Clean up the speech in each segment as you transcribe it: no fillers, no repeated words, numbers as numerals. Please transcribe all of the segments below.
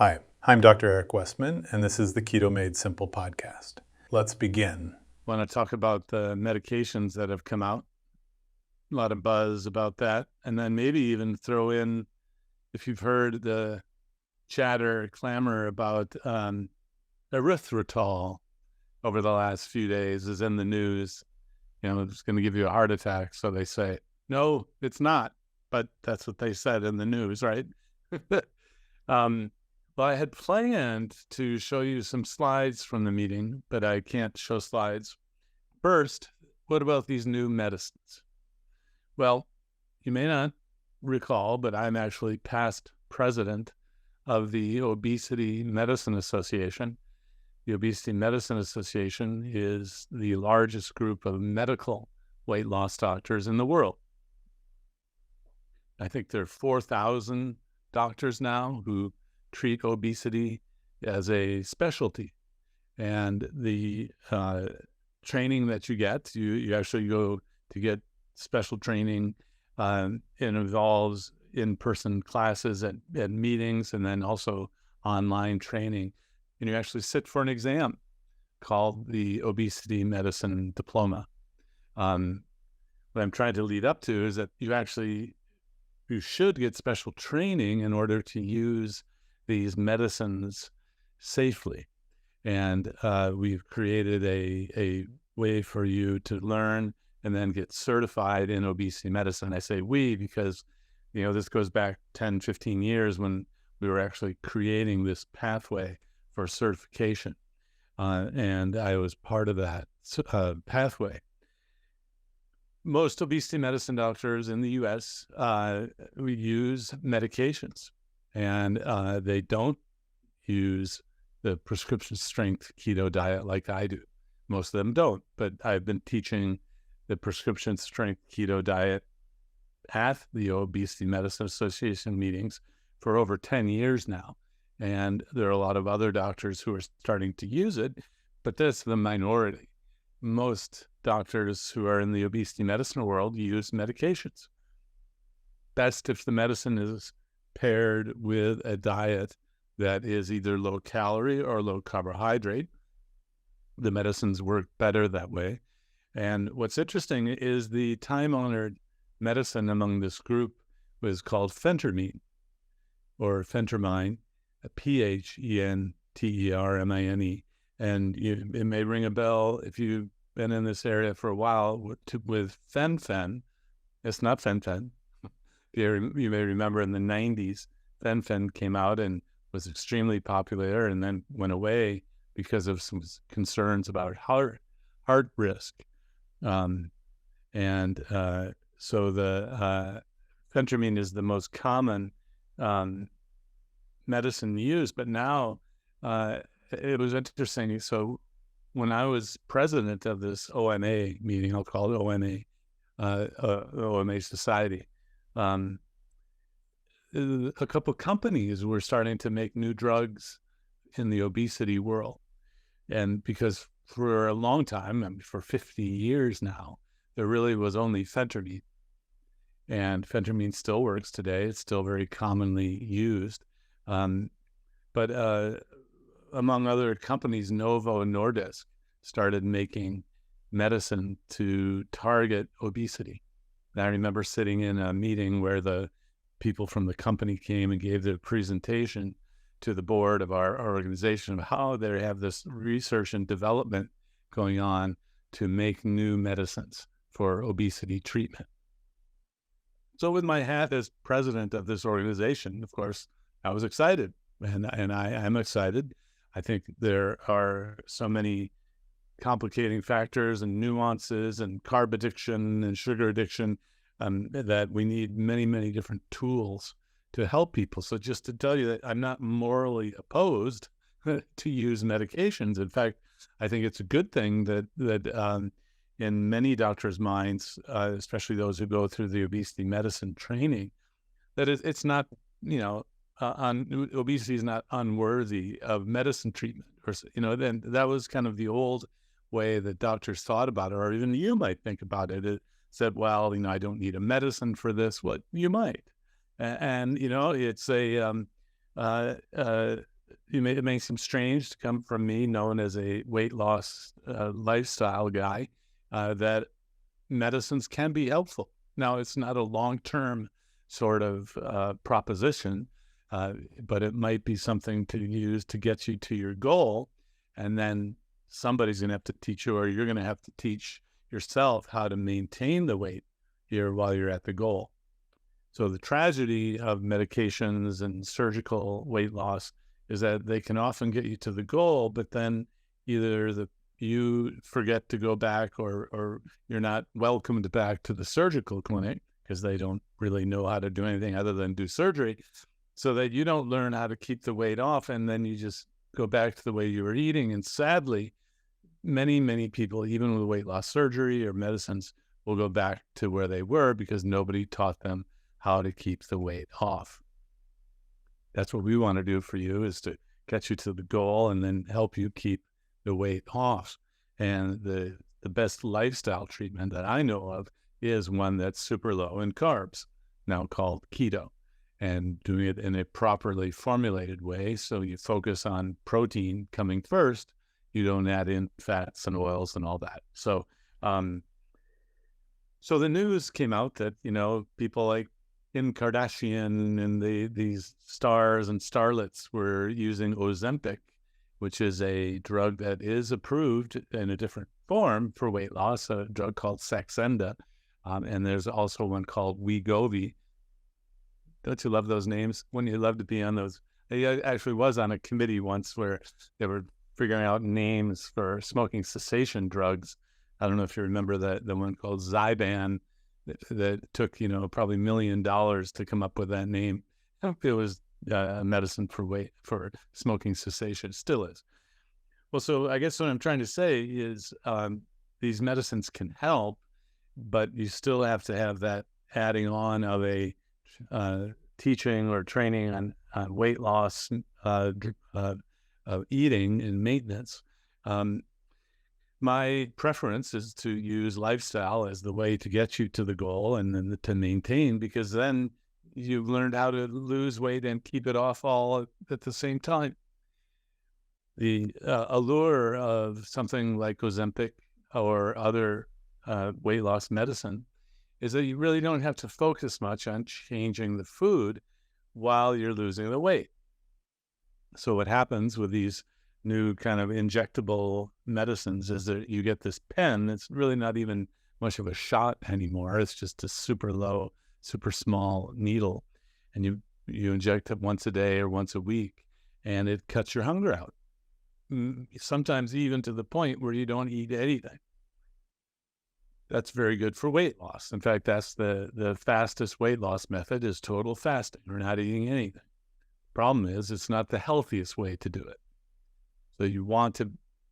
Hi, I'm Dr. Eric Westman, and this is the Keto Made Simple podcast. Let's begin. Want to talk about the medications that have come out. A lot of buzz about that. And then maybe even throw in, if you've heard the clamor about erythritol over the last few days is in the news. It's going to give you a heart attack. So they say, no, it's not. But that's what they said in the news, right? Well, I had planned to show you some slides from the meeting, but I can't show slides. First, what about these new medicines? Well, you may not recall, but I'm actually past president of the Obesity Medicine Association. The Obesity Medicine Association is the largest group of medical weight loss doctors in the world. I think there are 4,000 doctors now who treat obesity as a specialty. And the training that you get, you actually go to get special training. It involves in-person classes at meetings and then also online training. And you actually sit for an exam called the Obesity Medicine Diploma. What I'm trying to lead up to is that you should get special training in order to use these medicines safely. And we've created a way for you to learn and then get certified in obesity medicine. I say we because, this goes back 10, 15 years when we were actually creating this pathway for certification. And I was part of that pathway. Most obesity medicine doctors in the U.S. We use medications, and they don't use the prescription strength keto diet like I do. Most of them don't, but I've been teaching the prescription strength keto diet at the Obesity Medicine Association meetings for over 10 years now. And there are a lot of other doctors who are starting to use it, but that's the minority. Most doctors who are in the obesity medicine world use medications. Best if the medicine is paired with a diet that is either low calorie or low carbohydrate. The medicines work better that way. And what's interesting is the time-honored medicine among this group was called phentermine or phentermine, Phentermine. And it may ring a bell if you've been in this area for a while with fen-phen. It's not fen-phen. You may remember in the 90s, fen-phen came out and was extremely popular and then went away because of some concerns about heart risk. So the phentermine is the most common medicine used. But now it was interesting. So when I was president of this OMA meeting, I'll call it OMA Society, a couple of companies were starting to make new drugs in the obesity world. And because for a long time, for 50 years now, there really was only phentermine. And phentermine still works today. It's still very commonly used. But among other companies, Novo Nordisk started making medicine to target obesity. And I remember sitting in a meeting where the people from the company came and gave their presentation to the board of our organization of how they have this research and development going on to make new medicines for obesity treatment. So with my hat as president of this organization, of course, I was excited, and I am excited. I think there are so many complicating factors and nuances and carb addiction and sugar addiction that we need many, many different tools to help people. So just to tell you that I'm not morally opposed to use medications. In fact, I think it's a good thing that in many doctors' minds, especially those who go through the obesity medicine training, that it's not, obesity is not unworthy of medicine treatment. Or, then that was kind of the old way that doctors thought about it, or even you might think about it. It said, well, I don't need a medicine for this. Well, you might. And it's a uh, uh, it may seem strange to come from me, known as a weight loss lifestyle guy, that medicines can be helpful. Now, it's not a long-term sort of proposition, but it might be something to use to get you to your goal. And then somebody's going to have to teach you, or you're going to have to teach yourself how to maintain the weight here while you're at the goal. So the tragedy of medications and surgical weight loss is that they can often get you to the goal, but then either you forget to go back, or you're not welcomed back to the surgical clinic because they don't really know how to do anything other than do surgery, so that you don't learn how to keep the weight off, and then you just go back to the way you were eating. And sadly, many people, even with weight loss surgery or medicines, will go back to where they were because nobody taught them how to keep the weight off. That's what we want to do for you, is to get you to the goal and then help you keep the weight off. And the best lifestyle treatment that I know of is one that's super low in carbs, now called keto, and doing it in a properly formulated way. So you focus on protein coming first. You don't add in fats and oils and all that. So, so the news came out that, people like Kim Kardashian and these stars and starlets were using Ozempic, which is a drug that is approved in a different form for weight loss, a drug called Saxenda. And there's also one called Wegovy. Don't you love those names? Wouldn't you love to be on those? I actually was on a committee once where they were figuring out names for smoking cessation drugs. I don't know if you remember the one called Zyban that took, probably $1 million to come up with that name. It was a medicine for smoking cessation. It still is. Well, so I guess what I'm trying to say is these medicines can help, but you still have to have that adding on of a teaching or training on weight loss, eating and maintenance. My preference is to use lifestyle as the way to get you to the goal and then to maintain, because then you've learned how to lose weight and keep it off all at the same time. The allure of something like Ozempic or other weight loss medicine is that you really don't have to focus much on changing the food while you're losing the weight. So what happens with these new kind of injectable medicines is that you get this pen. It's really not even much of a shot anymore. It's just a super low, super small needle. And you inject it once a day or once a week, and it cuts your hunger out. Sometimes even to the point where you don't eat anything. That's very good for weight loss. In fact, that's the fastest weight loss method, is total fasting, or not eating anything. Problem is, it's not the healthiest way to do it. So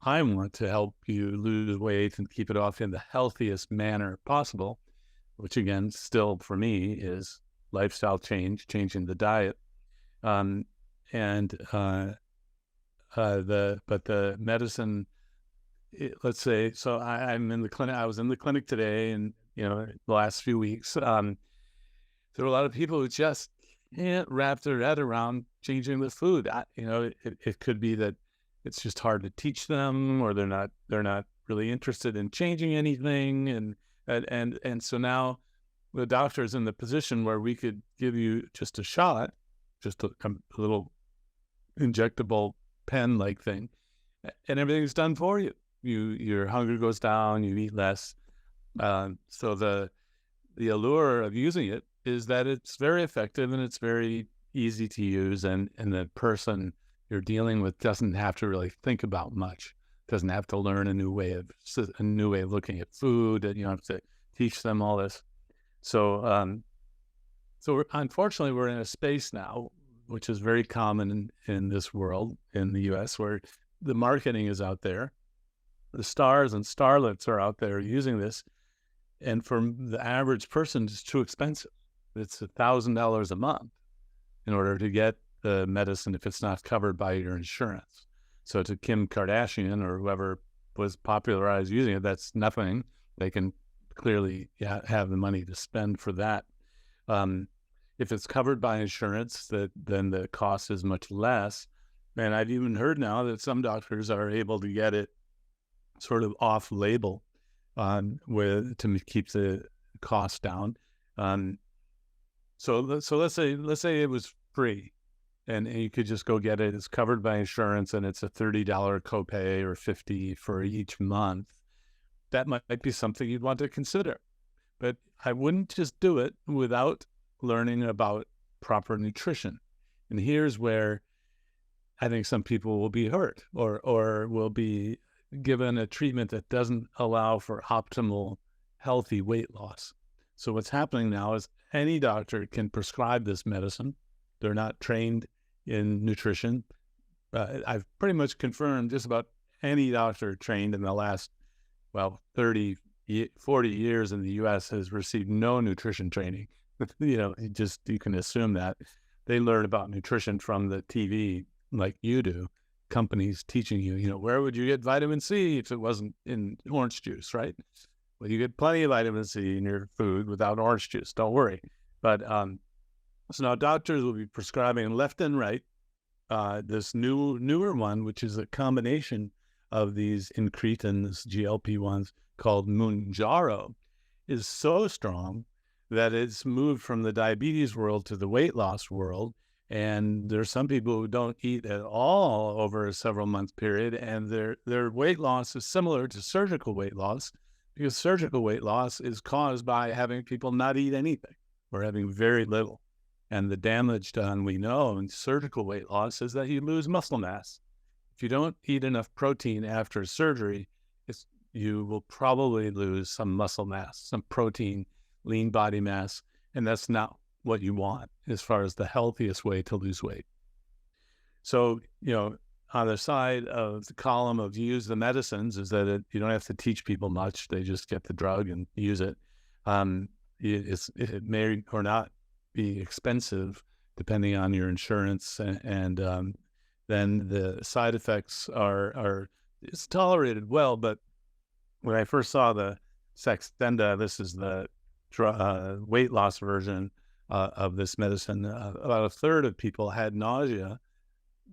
I want to help you lose weight and keep it off in the healthiest manner possible, which again, still for me, is lifestyle change, changing the diet. But the medicine, let's say, so I'm in the clinic. I was in the clinic today, and the last few weeks, there are a lot of people who just can't wrap their head around changing the food. It could be that it's just hard to teach them, or they're not really interested in changing anything, and so now the doctor's in the position where we could give you just a shot, just a little injectable pen-like thing, and everything's done for you. Your hunger goes down, you eat less. So the allure of using it is that it's very effective and it's very easy to use, and the person you're dealing with doesn't have to really think about much, doesn't have to learn a new way of looking at food, and you don't have to teach them all this. So unfortunately, we're in a space now, which is very common in this world, in the US, where the marketing is out there. The stars and starlets are out there using this. And for the average person, it's too expensive. It's $1,000 a month in order to get the medicine if it's not covered by your insurance. So to Kim Kardashian or whoever was popularized using it, that's nothing. They can clearly have the money to spend for that. If it's covered by insurance, then the cost is much less. And I've even heard now that some doctors are able to get it sort of off-label to keep the cost down. So let's say it was free, and you could just go get it. It's covered by insurance, and it's a $30 copay or $50 for each month. That might be something you'd want to consider. But I wouldn't just do it without learning about proper nutrition. And here's where I think some people will be hurt or will be given a treatment that doesn't allow for optimal, healthy weight loss. So what's happening now is any doctor can prescribe this medicine. They're not trained in nutrition. I've pretty much confirmed just about any doctor trained in the last, 30, 40 years in the U.S. has received no nutrition training. You can assume that. They learn about nutrition from the TV like you do, companies teaching you, where would you get vitamin C if it wasn't in orange juice, right? Well, you get plenty of vitamin C in your food without orange juice. Don't worry. But so now doctors will be prescribing left and right this newer one, which is a combination of these incretins, GLP-1s, called Mounjaro, is so strong that it's moved from the diabetes world to the weight loss world. And there's some people who don't eat at all over a several month period, and their weight loss is similar to surgical weight loss, because surgical weight loss is caused by having people not eat anything or having very little. And the damage done, we know, in surgical weight loss is that you lose muscle mass. If you don't eat enough protein after surgery, you will probably lose some muscle mass, some protein, lean body mass, and that's not what you want as far as the healthiest way to lose weight. So, on the side of the column of use the medicines is that you don't have to teach people much. They just get the drug and use it. It may or not be expensive depending on your insurance, and then the side effects it's tolerated well. But when I first saw the Saxenda, this is the weight loss version of this medicine, about a third of people had nausea,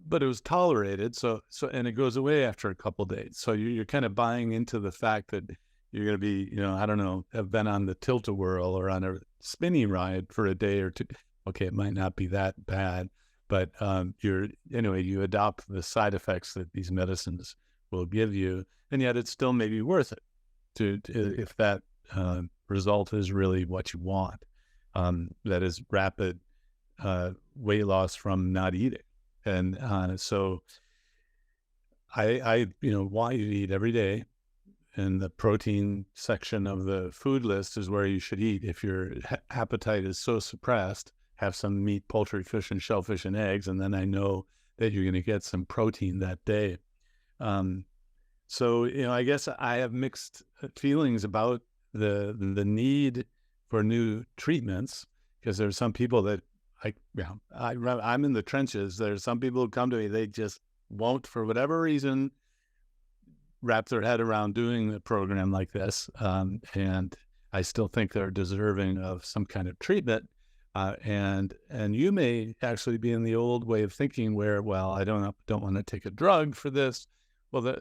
but it was tolerated. So and it goes away after a couple of days. So you're kind of buying into the fact that you're going to be, I don't know, have been on the tilt-a-whirl or on a spinning ride for a day or two. Okay, it might not be that bad, but you adopt the side effects that these medicines will give you, and yet it's still maybe worth it if that result is really what you want. That is rapid weight loss from not eating. And so I want you to eat every day. And the protein section of the food list is where you should eat. If your appetite is so suppressed, have some meat, poultry, fish, and shellfish and eggs, and then I know that you're going to get some protein that day. So, I guess I have mixed feelings about the need for new treatments, because there's some people that I'm in the trenches. There's some people who come to me, they just won't, for whatever reason, wrap their head around doing a program like this. And I still think they're deserving of some kind of treatment. And you may actually be in the old way of thinking where, I don't want to take a drug for this. Well,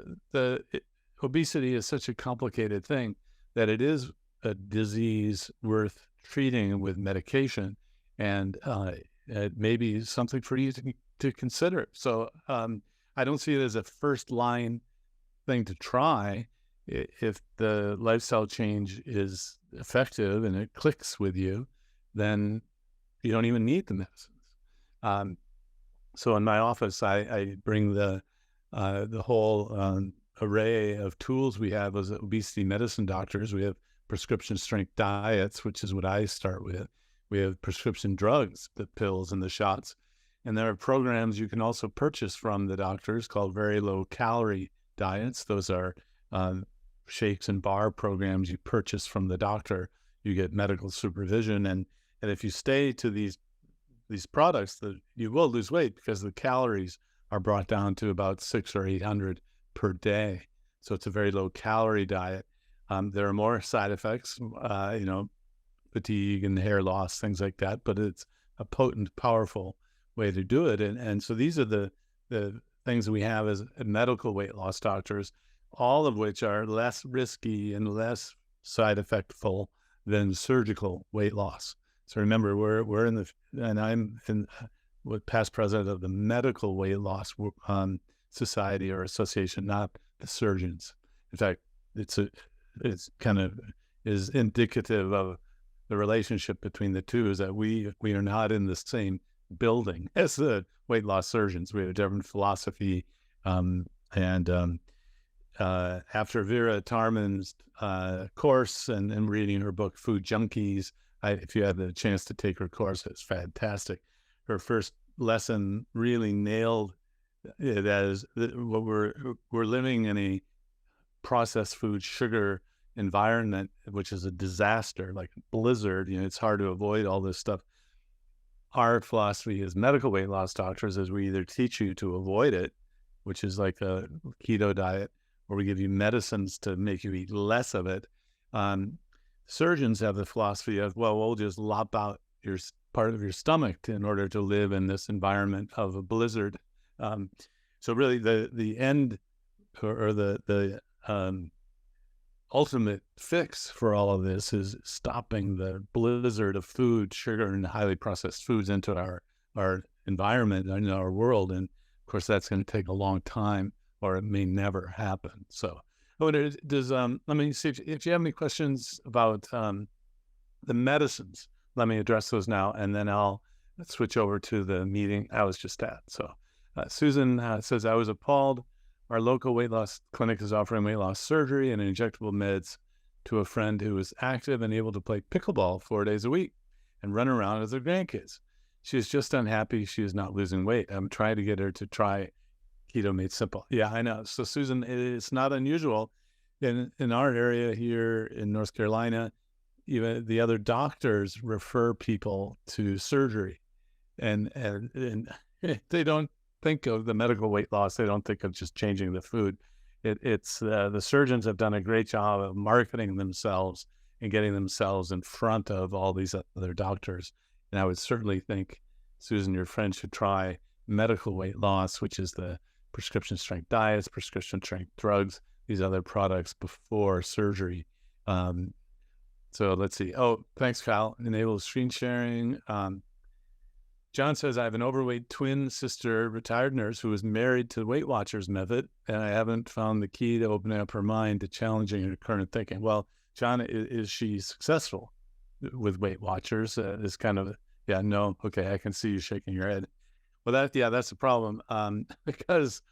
obesity is such a complicated thing that it is a disease worth treating with medication, and it may be something for you to consider. So I don't see it as a first line thing to try. If the lifestyle change is effective and it clicks with you, then you don't even need the medicines. So in my office, I bring the whole array of tools we have as obesity medicine doctors. We have prescription strength diets, which is what I start with. We have prescription drugs, the pills and the shots. And there are programs you can also purchase from the doctors called very low calorie diets. Those are shakes and bar programs you purchase from the doctor. You get medical supervision. And if you stay to these products, you will lose weight, because the calories are brought down to about 600 or 800 per day. So it's a very low calorie diet. There are more side effects, fatigue and hair loss, things like that, but it's a potent, powerful way to do it. And so these are the things that we have as medical weight loss doctors, all of which are less risky and less side effectful than surgical weight loss. So remember, we're in and I'm with past president of the medical weight loss society or association, not the surgeons. In fact, it's kind of is indicative of the relationship between the two, is that we are not in the same building as the weight loss surgeons. We have a different philosophy. After Vera Tarman's course and reading her book, Food Junkies, if you had the chance to take her course, it's fantastic. Her first lesson really nailed it as what we're living in a processed food, sugar environment, which is a disaster, like a blizzard. It's hard to avoid all this stuff. Our philosophy as medical weight loss doctors is we either teach you to avoid it, which is like a keto diet, or we give you medicines to make you eat less of it. Surgeons have the philosophy of, well, we'll just lop out your part of your stomach in order to live in this environment of a blizzard. So really the end or the ultimate fix for all of this is stopping the blizzard of food, sugar, and highly processed foods into our environment and our world. And of course, that's going to take a long time, or it may never happen. So, let me see if you have any questions about the medicines. Let me address those now, and then I'll switch over to the meeting I was just at. So, Susan says, I was appalled. Our local weight loss clinic is offering weight loss surgery and injectable meds to a friend who is active and able to play pickleball 4 days a week and run around with her grandkids. She is just unhappy she is not losing weight. I'm trying to get her to try Keto Made Simple. Yeah, I know. So, Susan, it's not unusual. In our area here in North Carolina, even the other doctors refer people to surgery. And they don't think of the medical weight loss. They don't think of just changing the food. It's the surgeons have done a great job of marketing themselves and getting themselves in front of all these other doctors. And I would certainly think, Susan, your friend should try medical weight loss, which is the prescription strength diets, prescription strength drugs, these other products before surgery. So let's see. Oh, thanks, Kyle. Enable screen sharing. John says, I have an overweight twin sister, retired nurse, who is married to the Weight Watchers method, and I haven't found the key to opening up her mind to challenging her current thinking. Well, John, is she successful with Weight Watchers? Is kind of, yeah, no, okay, I can see you shaking your head. Well, that's a problem, because,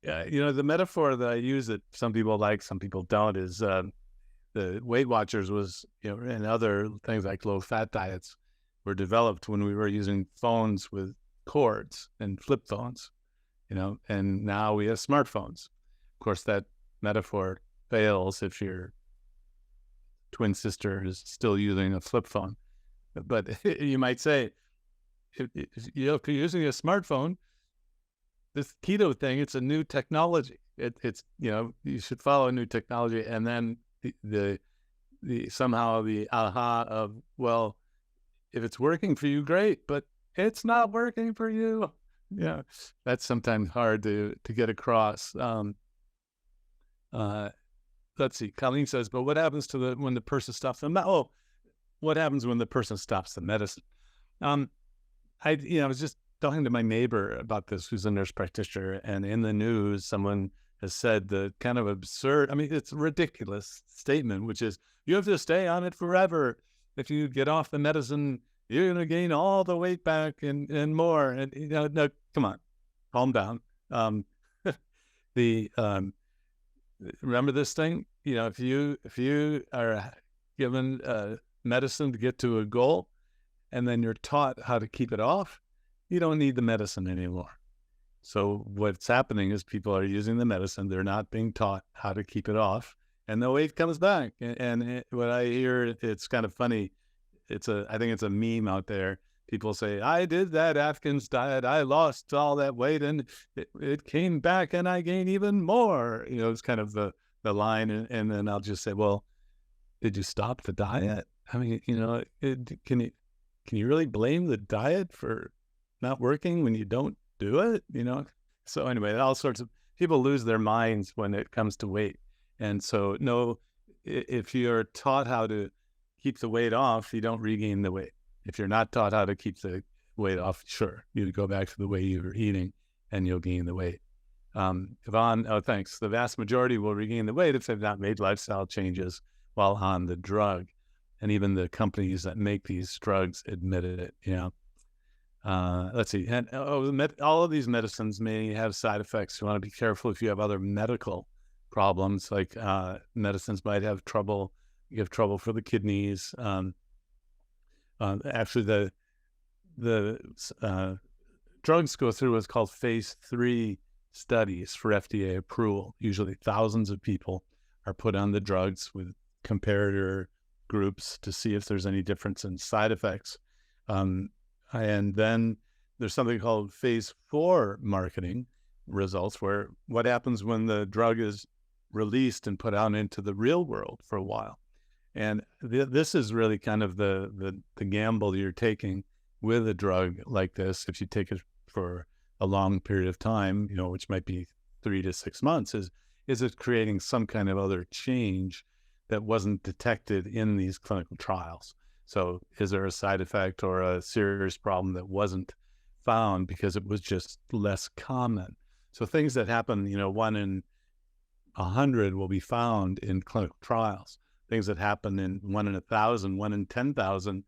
the metaphor that I use that some people like, some people don't, is the Weight Watchers was, and other things like low-fat diets were developed when we were using phones with cords and flip phones, and now we have smartphones. Of course, that metaphor fails if your twin sister is still using a flip phone. But you might say, if you're using a smartphone, this keto thing, it's a new technology. It's you should follow new technology, and then the somehow the aha of, well, if it's working for you, great, but it's not working for you. Yeah, that's sometimes hard to get across. Let's see. Colleen says, but what happens to when the person stops them? Oh, what happens when the person stops the medicine? I was just talking to my neighbor about this, who's a nurse practitioner, and in the news, someone has said the kind of absurd, it's a ridiculous statement, which is, you have to stay on it forever. If you get off the medicine, you're going to gain all the weight back and more. And, no, come on, calm down. Remember this thing, if you are given medicine to get to a goal, and then you're taught how to keep it off, you don't need the medicine anymore. So what's happening is people are using the medicine. They're not being taught how to keep it off, and the weight comes back. And what I hear, it's kind of funny. I think it's a meme out there. People say, I did that Atkins diet. I lost all that weight, and it came back, and I gained even more. It's kind of the line. And then I'll just say, well, did you stop the diet? Can can you really blame the diet for not working when you don't do it? So anyway, all sorts of people lose their minds when it comes to weight. And so, no, if you're taught how to keep the weight off, you don't regain the weight. If you're not taught how to keep the weight off, sure, you go back to the way you were eating and you'll gain the weight. Yvonne, oh, thanks. The vast majority will regain the weight if they've not made lifestyle changes while on the drug. And even the companies that make these drugs admitted it. Let's see. And all of these medicines may have side effects. You want to be careful if you have other medical problems, like medicines might give trouble for the kidneys. Actually, the drugs go through what's called phase 3 studies for FDA approval. Usually thousands of people are put on the drugs with comparator groups to see if there's any difference in side effects. And then there's something called phase 4 marketing results, where what happens when the drug is released and put out into the real world for a while. And this is really kind of the gamble you're taking with a drug like this. If you take it for a long period of time, which might be 3 to 6 months, is it creating some kind of other change that wasn't detected in these clinical trials? So is there a side effect or a serious problem that wasn't found because it was just less common? So things that happen, 1 in 100 will be found in clinical trials. Things that happen in 1 in 1,000, 1 in 10,000,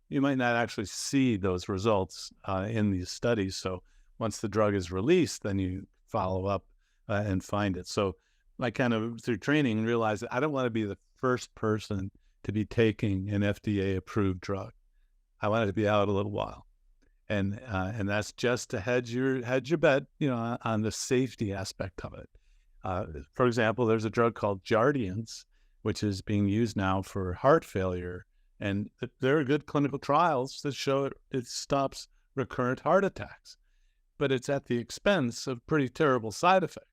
you might not actually see those results in these studies. So once the drug is released, then you follow up and find it. So I kind of, through training, realized that I don't want to be the first person to be taking an FDA-approved drug. I want it to be out a little while, and that's just to hedge your bet, on the safety aspect of it. For example, there's a drug called Jardiance, which is being used now for heart failure, and there are good clinical trials that show it stops recurrent heart attacks, but it's at the expense of pretty terrible side effects.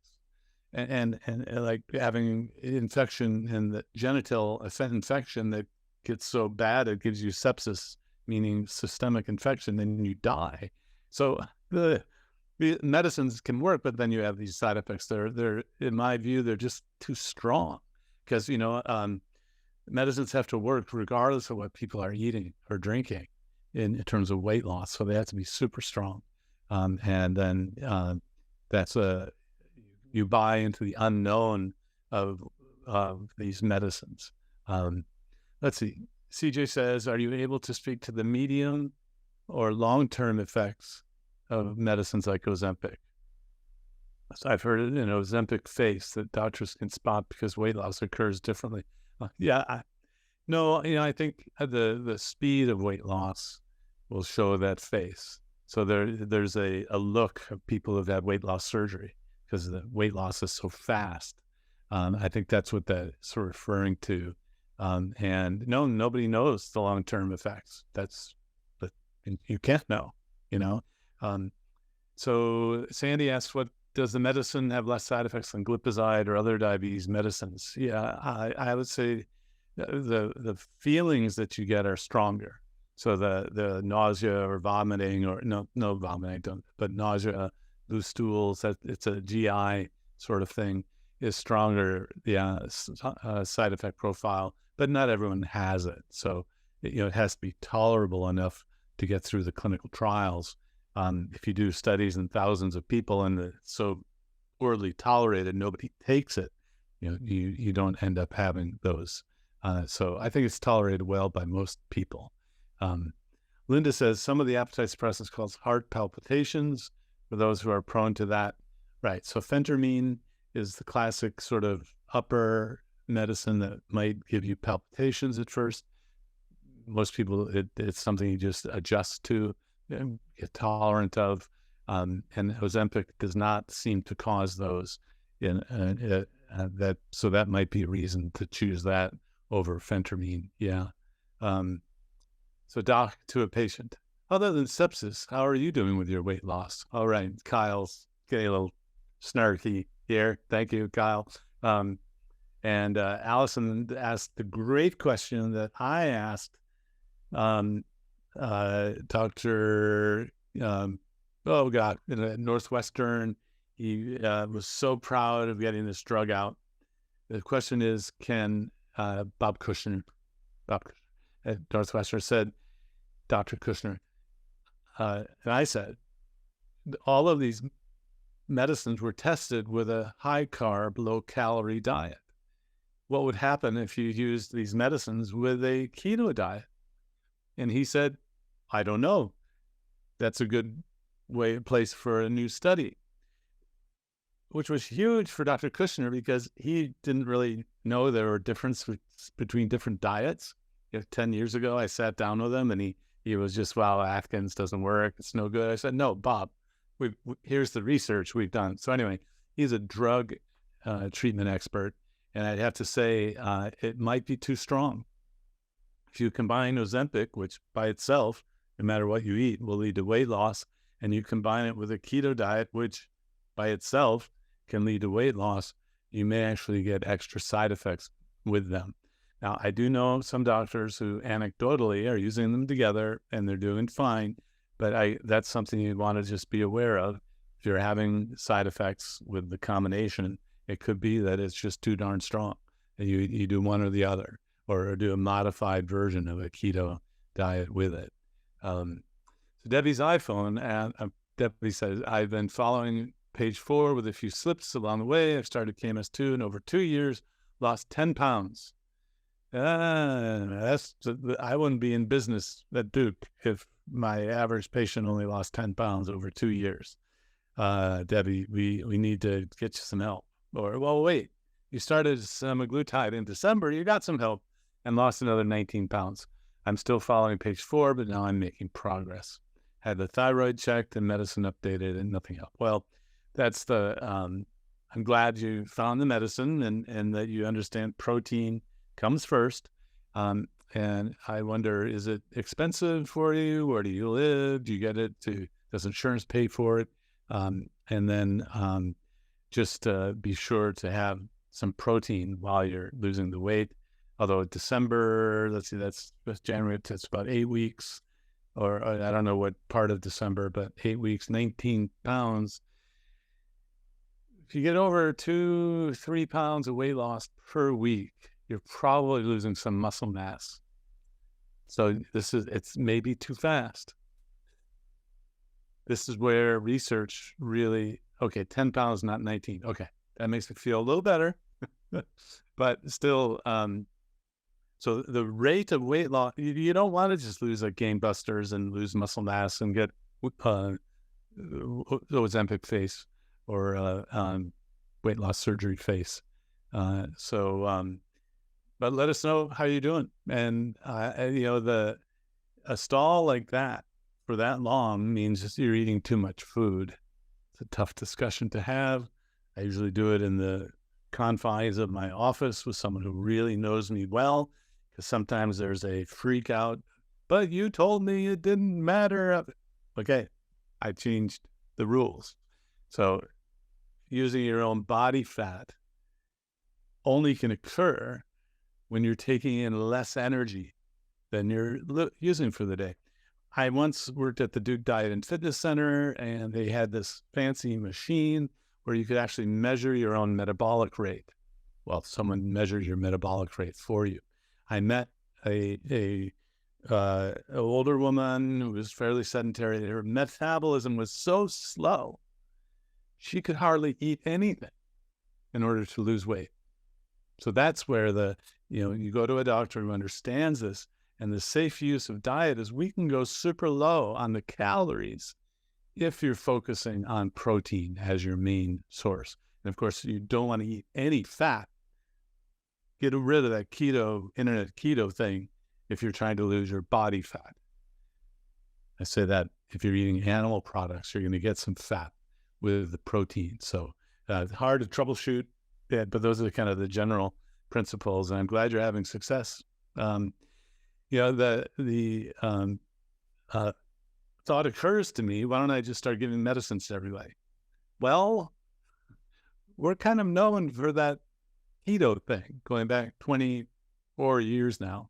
And like having infection in the genital infection that gets so bad it gives you sepsis, meaning systemic infection, then you die. So the medicines can work, but then you have these side effects. They're in my view, they're just too strong, because medicines have to work regardless of what people are eating or drinking in terms of weight loss. So they have to be super strong, and then that's you buy into the unknown of these medicines. Let's see. CJ says, are you able to speak to the medium or long-term effects of medicines like Ozempic? So I've heard it in Ozempic face that doctors can spot because weight loss occurs differently. I think the speed of weight loss will show that face. So there's a look of people who've had weight loss surgery, because the weight loss is so fast. I think that's what that's sort of referring to. And no, nobody knows the long-term effects. But you can't know, So Sandy asks, what does the medicine have less side effects than glipizide or other diabetes medicines? Yeah, I would say the feelings that you get are stronger. So the nausea or vomiting, or no vomiting, but nausea, loose stools, that it's a GI sort of thing, is stronger, side effect profile, but not everyone has it. So, it has to be tolerable enough to get through the clinical trials. If you do studies in thousands of people and it's so poorly tolerated, nobody takes it, you don't end up having those. So I think it's tolerated well by most people. Linda says some of the appetite suppressants cause heart palpitations for those who are prone to that. Right. So phentermine is the classic sort of upper medicine that might give you palpitations at first. Most people, it's something you just adjust to, get tolerant of. And Ozempic does not seem to cause those. So that might be a reason to choose that over phentermine. Yeah. So doc to a patient, other than sepsis, how are you doing with your weight loss? All right, Kyle's getting a little snarky here. Thank you, Kyle. And Allison asked the great question that I asked. Dr. Oh God, in Northwestern, he was so proud of getting this drug out. The question is, can Bob Kushner at Northwestern said, Dr. Kushner, and I said, all of these medicines were tested with a high-carb, low-calorie diet. What would happen if you used these medicines with a keto diet? And he said, I don't know. That's a good place for a new study, which was huge for Dr. Kushner because he didn't really know there were differences between different diets. 10 years ago, I sat down with him and he was just, well, Atkins doesn't work. It's no good. I said, no, Bob, here's the research we've done. So anyway, he's a drug treatment expert. And I'd have to say it might be too strong. If you combine Ozempic, which by itself, no matter what you eat, will lead to weight loss, and you combine it with a keto diet, which by itself can lead to weight loss, you may actually get extra side effects with them. Now, I do know some doctors who anecdotally are using them together and they're doing fine, but that's something you'd want to just be aware of. If you're having side effects with the combination, it could be that it's just too darn strong and you do one or the other, or do a modified version of a keto diet with it. So Debbie's iPhone, and Debbie says, I've been following page 4 with a few slips along the way. I've started KMS2 in over 2 years, lost 10 pounds. I wouldn't be in business at Duke if my average patient only lost 10 pounds over 2 years. Debbie, we need to get you some help. Or, well, wait, you started semaglutide in December, you got some help and lost another 19 pounds. I'm still following page 4, but now I'm making progress. Had the thyroid checked and medicine updated and nothing else. Well, that's I'm glad you found the medicine and that you understand protein comes first. And I wonder, is it expensive for you? Where do you live? Do you get it does insurance pay for it? And then just be sure to have some protein while you're losing the weight. Although December, let's see, that's January, that's about 8 weeks, or I don't know what part of December, but 8 weeks, 19 pounds. If you get over 2-3 pounds of weight loss per week, you're probably losing some muscle mass. So it's maybe too fast. This is where research really, okay, 10 pounds, not 19. Okay, that makes me feel a little better, but still, so the rate of weight loss, you don't want to just lose like gangbusters and lose muscle mass and get Ozempic face or weight loss surgery face. But let us know how you're doing. And, a stall like that for that long means you're eating too much food. It's a tough discussion to have. I usually do it in the confines of my office with someone who really knows me well, because sometimes there's a freak out, but you told me it didn't matter. Okay, I changed the rules. So using your own body fat only can occur when you're taking in less energy than you're using for the day. I once worked at the Duke Diet and Fitness Center, and they had this fancy machine where you could actually measure your own metabolic rate. Well, someone measures your metabolic rate for you. I met a older woman who was fairly sedentary. Her metabolism was so slow, she could hardly eat anything in order to lose weight. So that's where you go to a doctor who understands this, and the safe use of diet is we can go super low on the calories if you're focusing on protein as your main source. And of course, you don't want to eat any fat. Get rid of that internet keto thing if you're trying to lose your body fat. I say that if you're eating animal products, you're going to get some fat with the protein. So hard to troubleshoot, but those are kind of the general principles. And I'm glad you're having success. The thought occurs to me, why don't I just start giving medicines to everybody? Well, we're kind of known for that keto thing going back 24 years now,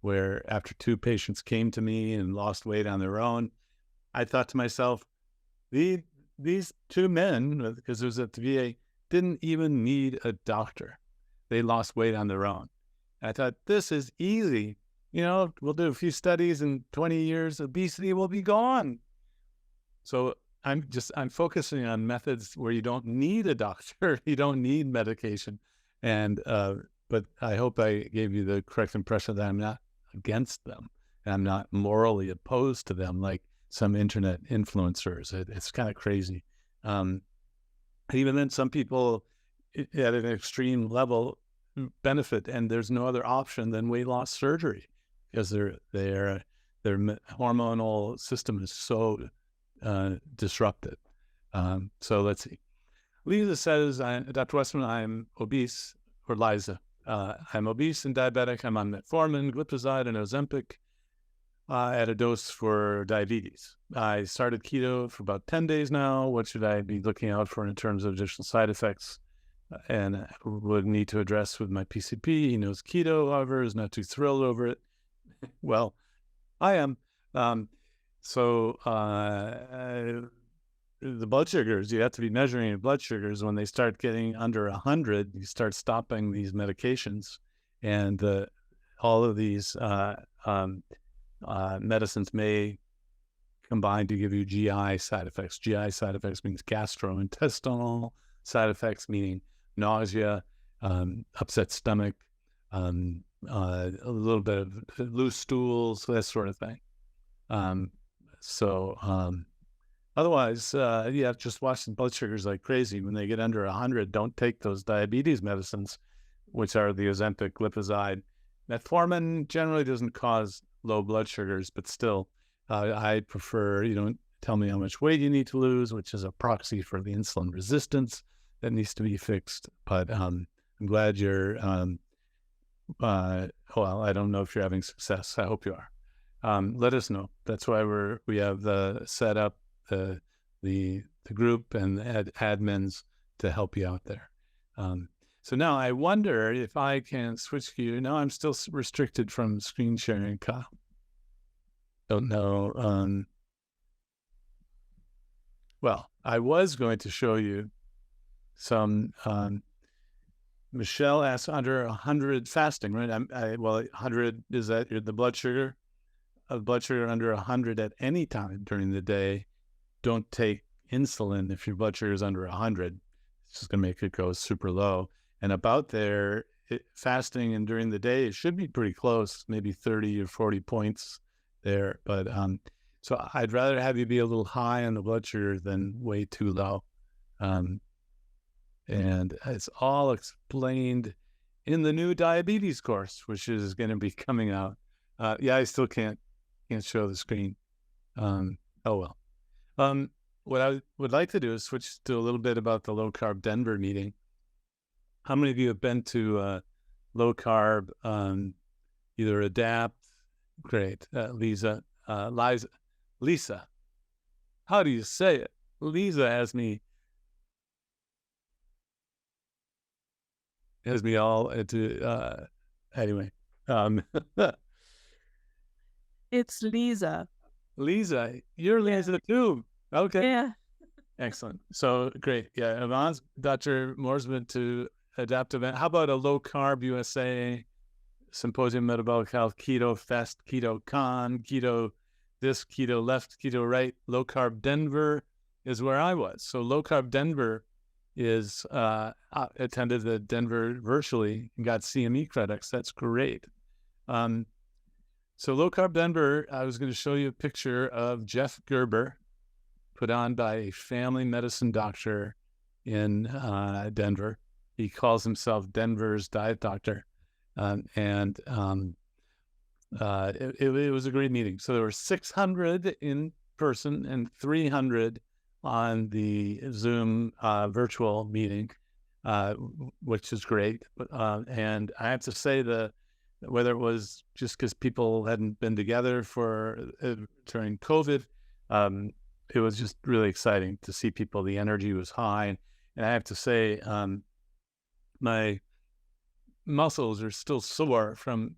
where after 2 patients came to me and lost weight on their own, I thought to myself, these 2 men, because it was at the VA, didn't even need a doctor. They lost weight on their own. I thought, this is easy. We'll do a few studies, in 20 years, obesity will be gone. So I'm focusing on methods where you don't need a doctor, you don't need medication. And, but I hope I gave you the correct impression that I'm not against them. And I'm not morally opposed to them like some internet influencers. It's kind of crazy. Even then, some people at an extreme level benefit, and there's no other option than weight loss surgery because their hormonal system is so disrupted. So let's see. Lisa says, Dr. Westman, I'm obese, or Liza. I'm obese and diabetic. I'm on metformin, glipizide, and Ozempic at a dose for diabetes. I started keto for about 10 days now. What should I be looking out for in terms of additional side effects? And I would need to address with my PCP. He knows keto, however, is not too thrilled over it. Well, I am. So the blood sugars, you have to be measuring your blood sugars. When they start getting under 100, you start stopping these medications. And all of these medicines may combine to give you GI side effects. GI side effects means gastrointestinal side effects, meaning nausea, upset stomach, a little bit of loose stools, that sort of thing. Otherwise, just watch the blood sugars like crazy. When they get under 100, don't take those diabetes medicines, which are the Ozempic, glipizide. Metformin generally doesn't cause low blood sugars, but still, I prefer, you don't tell me how much weight you need to lose, which is a proxy for the insulin resistance that needs to be fixed. But I'm glad you're, well, I don't know if you're having success. I hope you are. Let us know. That's why we have set up the group and the admins to help you out there. So now I wonder if I can switch to you. Now I'm still restricted from screen sharing, Kyle. Don't know. Well, I was going to show you some. Michelle asked under 100 fasting, right? 100 is that the blood sugar? Blood sugar under 100 at any time during the day. Don't take insulin if your blood sugar is under 100. It's just going to make it go super low. And about there, fasting and during the day, it should be pretty close, maybe 30 or 40 points there. But so I'd rather have you be a little high on the blood sugar than way too low. And it's all explained in the new diabetes course, which is going to be coming out. I still can't show the screen. Oh, well. What I would like to do is switch to a little bit about the low-carb Denver meeting. How many of you have been to low-carb, either ADAPT? Great. Lisa. How do you say it? Lisa has me all into, anyway. It's Lisa. Lisa, you're Lisa too. Okay. Yeah. Excellent. So great. Yeah. Yvonne's Dr. Moore's been to ADAPT event. How about a low carb USA symposium, metabolic health, keto fest, keto con, keto this, keto left, keto right, low carb Denver is where I was. So low carb Denver is attended the Denver virtually and got CME credits. That's great. So low carb Denver, I was going to show you a picture of Jeff Gerber, put on by a family medicine doctor in Denver. He calls himself Denver's diet doctor. It was a great meeting. So there were 600 in person and 300 on the Zoom virtual meeting, which is great. And I have to say whether it was just because people hadn't been together during COVID, it was just really exciting to see people. The energy was high. And I have to say, my muscles are still sore from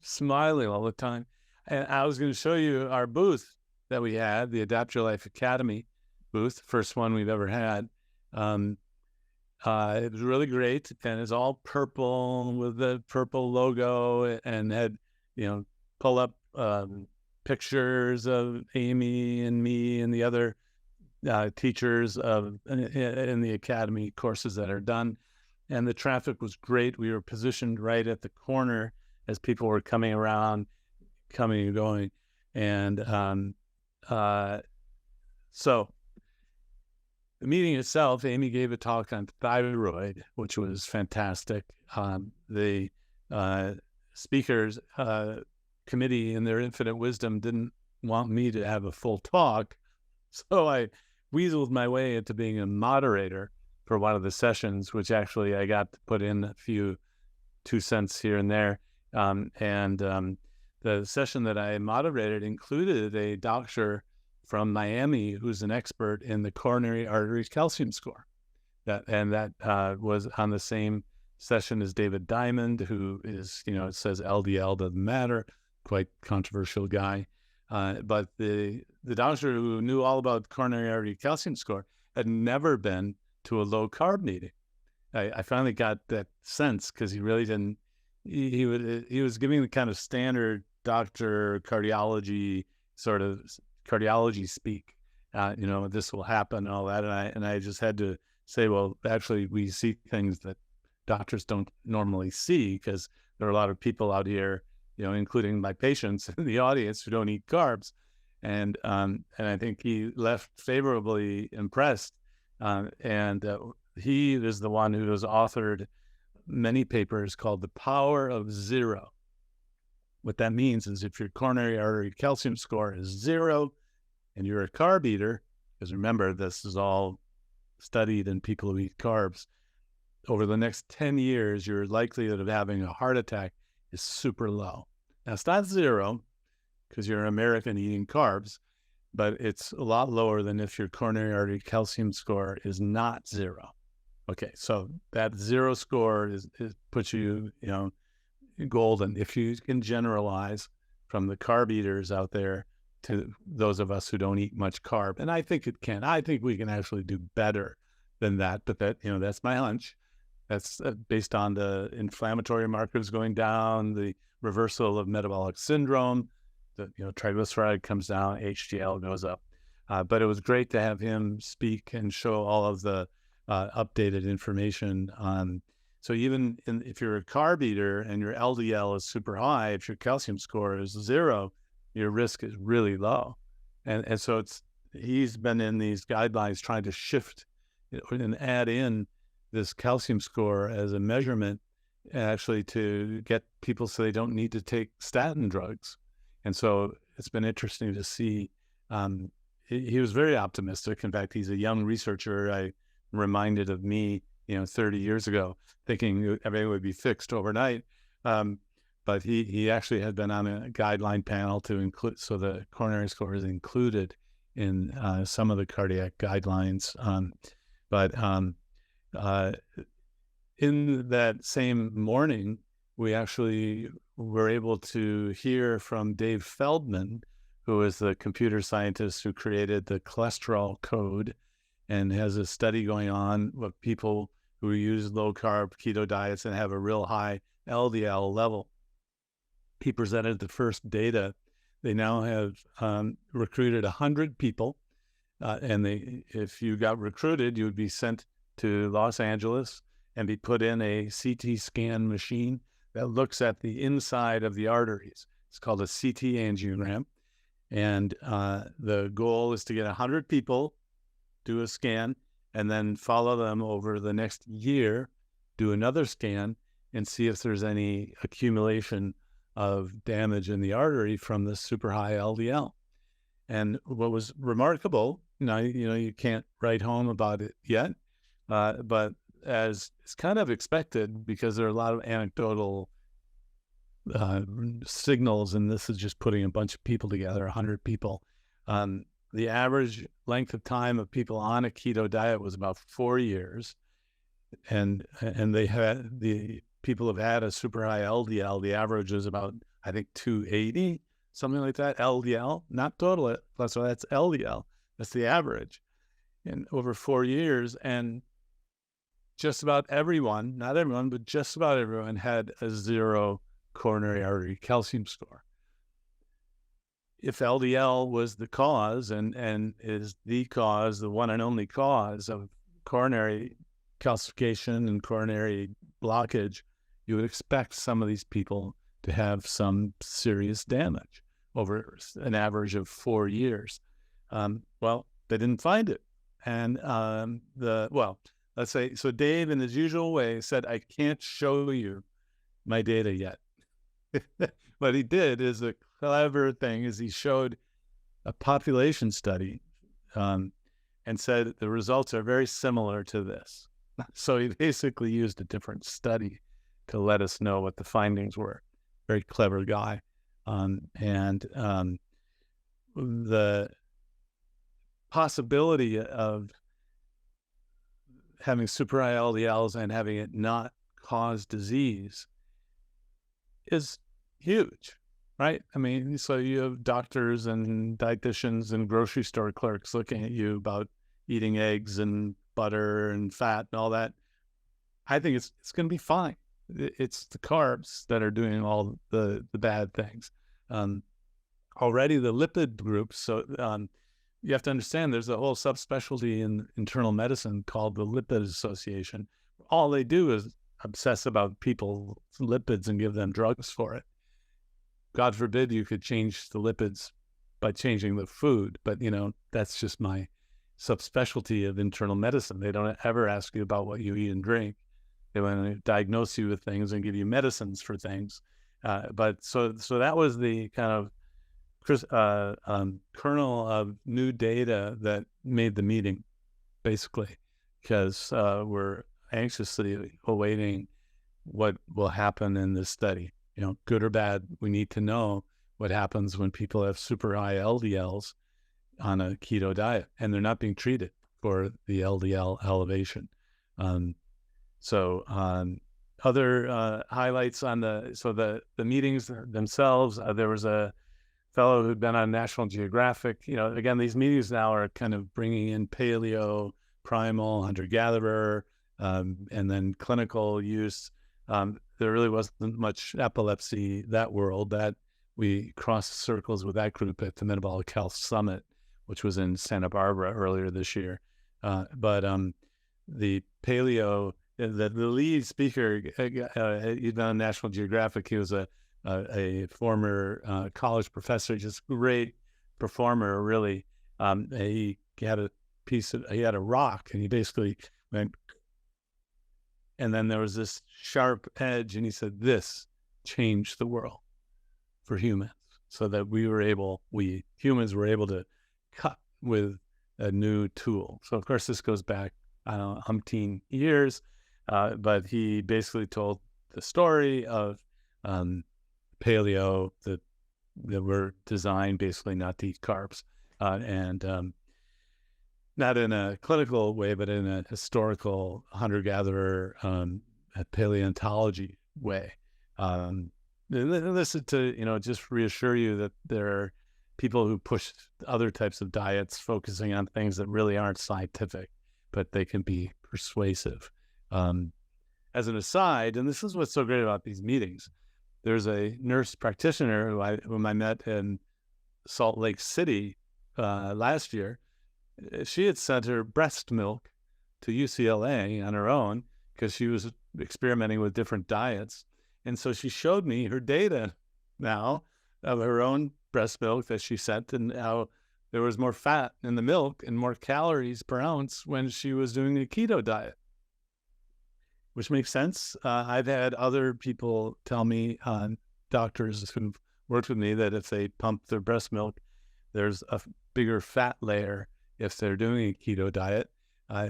smiling all the time. And I was going to show you our booth that we had, the Adapt Your Life Academy booth, first one we've ever had. It was really great, and it's all purple with the purple logo, and had, pull up pictures of Amy and me and the other teachers in the academy courses that are done. And the traffic was great. We were positioned right at the corner as people were coming around, coming and going. And so the meeting itself, Amy gave a talk on thyroid, which was fantastic. The speakers committee, in their infinite wisdom, didn't want me to have a full talk. So I weaseled my way into being a moderator for one of the sessions, which actually I got to put in a few 2 cents here and there. The session that I moderated included a doctor from Miami who's an expert in the coronary artery calcium score. That was on the same session as David Diamond, who is, it says LDL doesn't matter, quite controversial guy. But the doctor who knew all about coronary artery calcium score had never been to a low-carb meeting. I finally got that sense, because he really didn't. He was giving the kind of standard doctor cardiology speak. This will happen and all that, and I just had to say, well, actually, we see things that doctors don't normally see, because there are a lot of people out here, including my patients in the audience, who don't eat carbs. And I think he left favorably impressed. He is the one who has authored many papers called The Power of Zero. What that means is, if your coronary artery calcium score is 0 and you're a carb eater, because remember, this is all studied in people who eat carbs, over the next 10 years, your likelihood of having a heart attack is super low. Now, it's not 0, because you're an American eating carbs, but it's a lot lower than if your coronary artery calcium score is not 0. Okay, so that 0 score puts you, golden. If you can generalize from the carb eaters out there to those of us who don't eat much carb, and I think it can. I think we can actually do better than that, but that's my hunch. That's based on the inflammatory markers going down, the reversal of metabolic syndrome, the triglyceride comes down, HDL goes up. But it was great to have him speak and show all of the updated information on. So even if you're a carb eater and your LDL is super high, if your calcium score is 0, your risk is really low. And so he's been in these guidelines trying to shift and add in this calcium score as a measurement, actually, to get people so they don't need to take statin drugs. And so it's been interesting to see. He was very optimistic. In fact, he's a young researcher. I reminded of me, 30 years ago, thinking everything would be fixed overnight. But he actually had been on a guideline panel to include, so the coronary score is included in some of the cardiac guidelines. In that same morning, we actually were able to hear from Dave Feldman, who is the computer scientist who created the cholesterol code and has a study going on with people who use low-carb keto diets and have a real high LDL level. He presented the first data. They now have recruited 100 people, and if you got recruited, you would be sent to Los Angeles and be put in a CT scan machine that looks at the inside of the arteries. It's called a CT angiogram. And the goal is to get 100 people, do a scan, and then follow them over the next year, do another scan, and see if there's any accumulation of damage in the artery from the super high LDL. And what was remarkable, you can't write home about it yet, but as it's kind of expected, because there are a lot of anecdotal signals, and this is just putting a bunch of people together, 100 people. The average length of time of people on a keto diet was about 4 years, and the people have had a super high LDL. The average is about I think 280, something like that, LDL, not total cholesterol, that's LDL. That's the average in over 4 years. And just about everyone, not everyone, but just about everyone had a 0 coronary artery calcium score. If LDL was the cause and is the cause, the one and only cause of coronary calcification and coronary blockage, you would expect some of these people to have some serious damage over an average of 4 years. Well, they didn't find it. And let's say, so Dave, in his usual way, said, I can't show you my data yet. What he did is a clever thing is he showed a population study and said the results are very similar to this. So he basically used a different study to let us know what the findings were. Very clever guy. The possibility of having super high LDLs and having it not cause disease is huge, right? I mean, so you have doctors and dietitians and grocery store clerks looking at you about eating eggs and butter and fat and all that. I think it's going to be fine. It's the carbs that are doing all the bad things. Already the lipid groups, so you have to understand there's a whole subspecialty in internal medicine called the Lipid Association. All they do is obsess about people's lipids and give them drugs for it. God forbid you could change the lipids by changing the food, but that's just my subspecialty of internal medicine. They don't ever ask you about what you eat and drink. They want to diagnose you with things and give you medicines for things. But so that was the kind of kernel of new data that made the meeting, basically, because we're anxiously awaiting what will happen in this study. Good or bad, we need to know what happens when people have super high LDLs on a keto diet and they're not being treated for the LDL elevation. Other highlights on the meetings themselves, there was a fellow who'd been on National Geographic. Again, these meetings now are kind of bringing in paleo, primal, hunter-gatherer, and then clinical use. There really wasn't much epilepsy, that world, that we crossed circles with that group at the Metabolic Health Summit, which was in Santa Barbara earlier this year. But the paleo, the lead speaker, he'd been on National Geographic. He was a former college professor, just great performer, really. He had a rock, and he basically went, and then there was this sharp edge, and he said, this changed the world for humans, so that we humans were able to cut with a new tool. So of course this goes back, I don't know, umpteen years, but he basically told the story of paleo that were designed basically not to eat carbs, and not in a clinical way, but in a historical hunter-gatherer paleontology way. This is to just reassure you that there are people who push other types of diets, focusing on things that really aren't scientific, but they can be persuasive. As an aside, and this is what's so great about these meetings, there's a nurse practitioner whom I met in Salt Lake City last year. She had sent her breast milk to UCLA on her own because she was experimenting with different diets. And so she showed me her data now of her own breast milk that she sent, and how there was more fat in the milk and more calories per ounce when she was doing a keto diet, which makes sense. I've had other people tell me, doctors who've worked with me, that if they pump their breast milk, there's a bigger fat layer if they're doing a keto diet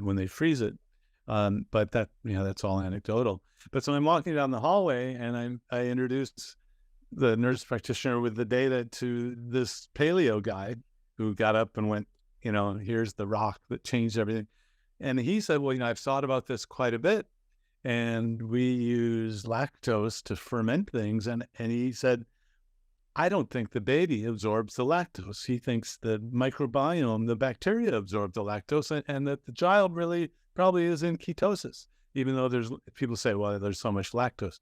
when they freeze it. But that, that's all anecdotal. But so I'm walking down the hallway, and I introduced the nurse practitioner with the data to this paleo guy who got up and went, here's the rock that changed everything. And he said, well, I've thought about this quite a bit, and we use lactose to ferment things. And he said, I don't think the baby absorbs the lactose. He thinks the microbiome, the bacteria absorb the lactose, and that the child really probably is in ketosis, even though people say, well, there's so much lactose.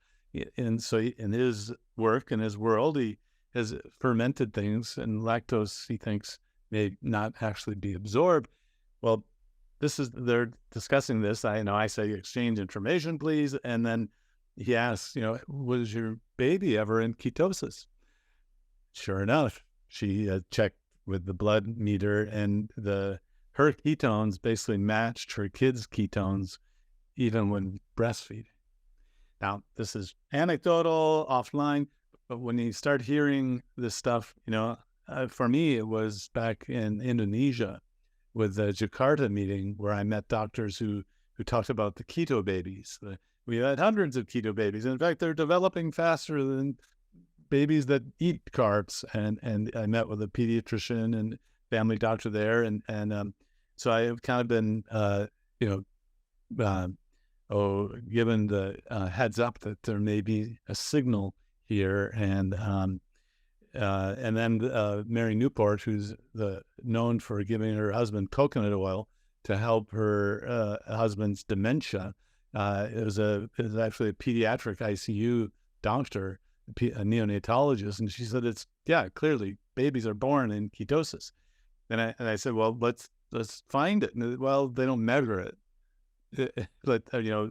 And so in his work, in his world, he has fermented things, and lactose, he thinks, may not actually be absorbed. Well, they're discussing this. I say, exchange information, please. And then he asks, was your baby ever in ketosis? Sure enough, she checked with the blood meter, and her ketones basically matched her kids' ketones, even when breastfeeding. Now, this is anecdotal, offline, but when you start hearing this stuff, for me, it was back in Indonesia with the Jakarta meeting where I met doctors who talked about the keto babies. We had hundreds of keto babies. In fact, they're developing faster than babies that eat carbs. And I met with a pediatrician and family doctor there. And so I have kind of been, given the heads up that there may be a signal here. And then Mary Newport, who's known for giving her husband coconut oil to help her husband's dementia, is actually a pediatric ICU doctor, a neonatologist, and she said clearly babies are born in ketosis. And I said, well, let's find it. And well, they don't measure it. But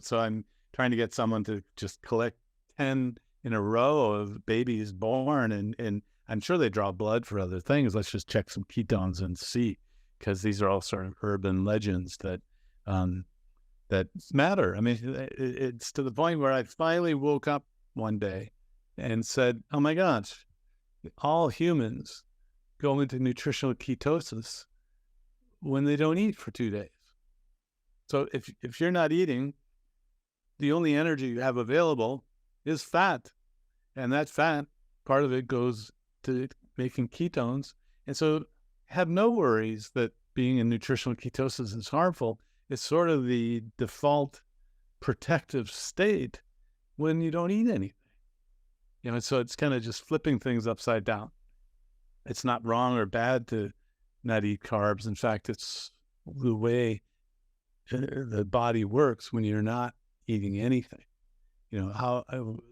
so I'm trying to get someone to just collect 10 in a row of babies born, and I'm sure they draw blood for other things. Let's just check some ketones and see, because these are all sort of urban legends that matter. I mean, it's to the point where I finally woke up one day and said, oh my gosh, all humans go into nutritional ketosis when they don't eat for 2 days. So if you're not eating, the only energy you have available is fat. And that fat, part of it goes to making ketones. And so have no worries that being in nutritional ketosis is harmful. It's sort of the default protective state when you don't eat anything. So it's kind of just flipping things upside down. It's not wrong or bad to not eat carbs. In fact, it's the way the body works when you're not eating anything. How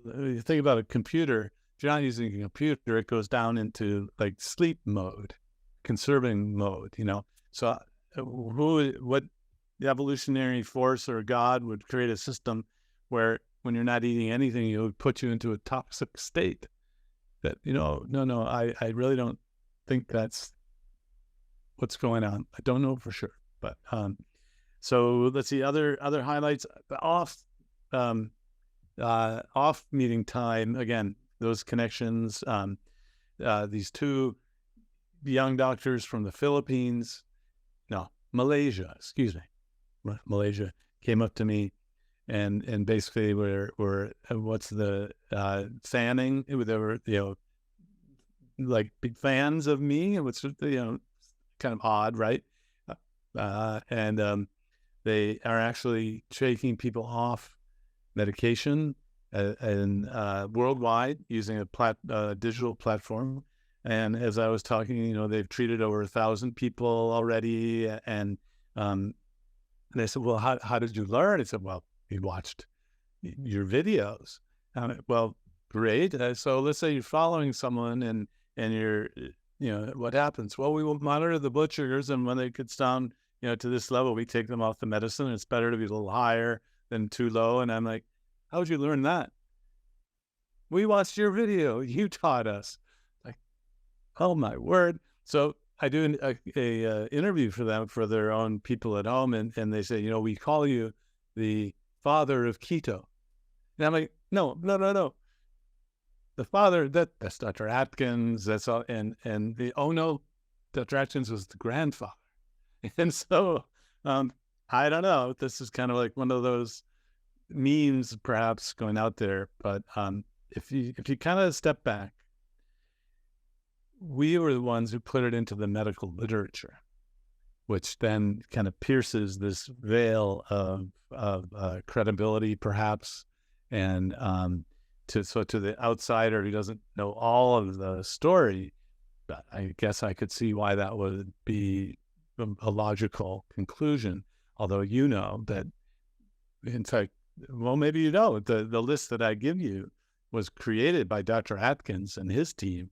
you think about a computer, if you're not using a computer, it goes down into like sleep mode, conserving mode, So what the evolutionary force or God would create a system where when you're not eating anything, it would put you into a toxic state that, I really don't think that's what's going on. I don't know for sure, but, so let's see other highlights. Off meeting time, again, those connections, these two young doctors from the Malaysia came up to me and basically were what's the fanning? They were, like big fans of me, and what's, kind of odd, right? And they are actually taking people off medication and worldwide using a digital platform. And as I was talking, they've treated over 1,000 people already. And they said, well, how did you learn? I said, well, we watched your videos. Well, great. So let's say you're following someone and you're, what happens? Well, we will monitor the blood sugars, and when it gets down, to this level, we take them off the medicine. It's better to be a little higher than too low. And I'm like, how would you learn that? We watched your video. You taught us. Like, oh my word. So I do a interview for them, for their own people at home. And they say, we call you the father of keto. And I'm like, no. The father, that's Dr. Atkins. That's all. And Dr. Atkins was the grandfather. And so, I don't know. This is kind of like one of those memes, perhaps, going out there. But if you kind of step back, we were the ones who put it into the medical literature, which then kind of pierces this veil of credibility, perhaps, and to the outsider who doesn't know all of the story, I guess I could see why that would be a logical conclusion. Although you know that, in fact, well, maybe you know, the list that I give you was created by Dr. Atkins and his team,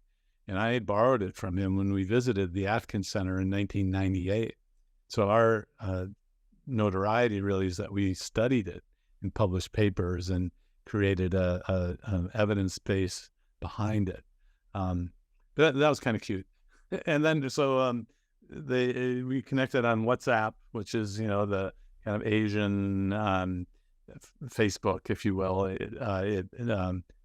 and I had borrowed it from him when we visited the Atkins Center in 1998. So our notoriety really is that we studied it and published papers and created an evidence base behind it. That was kind of cute. And then we connected on WhatsApp, which is, the kind of Asian Facebook, if you will. It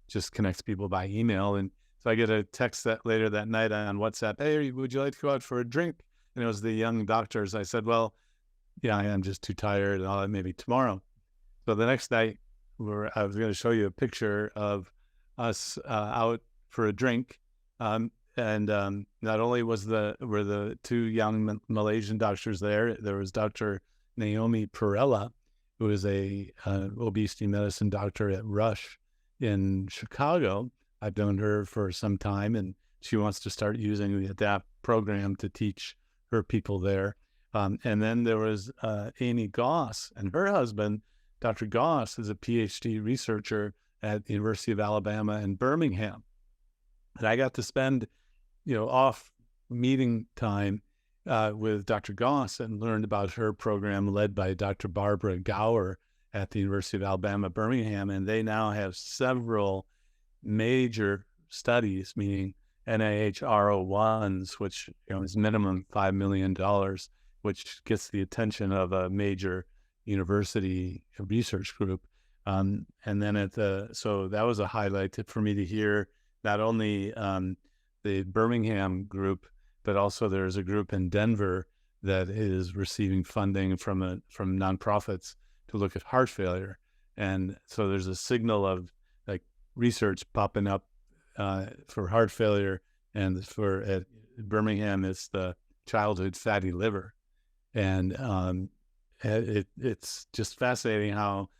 just connects people by email. And so I get a text later that night on WhatsApp, "Hey, would you like to go out for a drink?" And it was the young doctors. I said, "Well, yeah, I'm just too tired. Maybe tomorrow." So the next night, I was going to show you a picture of us out for a drink. And not only were the two young Malaysian doctors there was Dr. Naomi Perella, who is a obesity medicine doctor at Rush in Chicago. I've known her for some time, and she wants to start using the ADAPT program to teach her people there. And then there was Amy Goss, and her husband, Dr. Goss, is a PhD researcher at the University of Alabama in Birmingham. And I got to spend, off meeting time with Dr. Goss and learned about her program led by Dr. Barbara Gower at the University of Alabama, Birmingham. And they now have several major studies, meaning NIH R01s, which is minimum $5 million, which gets the attention of a major university research group. And then so that was a highlight for me to hear not only the Birmingham group, but also there's a group in Denver that is receiving funding from nonprofits to look at heart failure. And so there's a signal of like research popping up for heart failure, and at Birmingham, it's the childhood fatty liver. And it's just fascinating how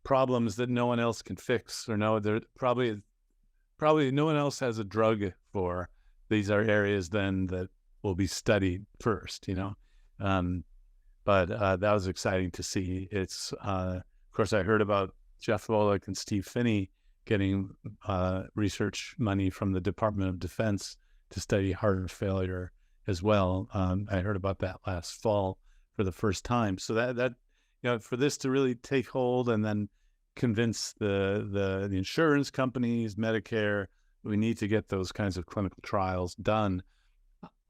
problems that no one else can fix there probably no one else has a drug for. These are areas then that will be studied first, But that was exciting to see. It's of course I heard about Jeff Volek and Steve Finney getting research money from the Department of Defense to study heart failure as well. I heard about that last fall for the first time. So that for this to really take hold and then convince the insurance companies, Medicare, we need to get those kinds of clinical trials done.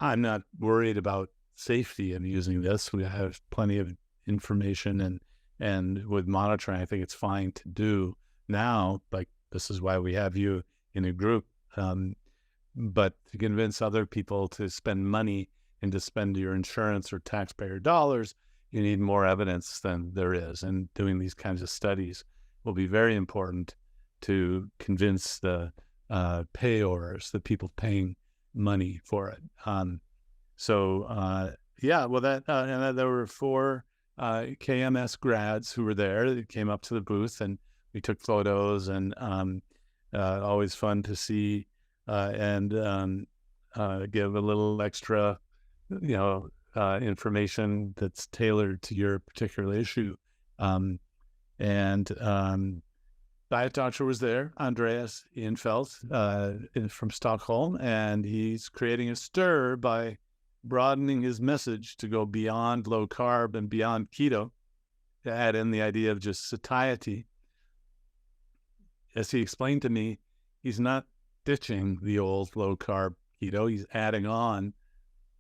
I'm not worried about safety in using this. We have plenty of information and with monitoring, I think it's fine to do now. Like, this is why we have you in a group. But to convince other people to spend money and to spend your insurance or taxpayer dollars, you need more evidence than there is. And doing these kinds of studies will be very important to convince the payors, the people paying money for it. And there were 4 KMS grads who were there. They came up to the booth and we took photos, and always fun to see and give a little extra, information that's tailored to your particular issue. Diet Doctor was there, Andreas Infelt from Stockholm, and he's creating a stir by broadening his message to go beyond low carb and beyond keto, to add in the idea of just satiety. As he explained to me, he's not ditching the old low carb keto. He's adding on,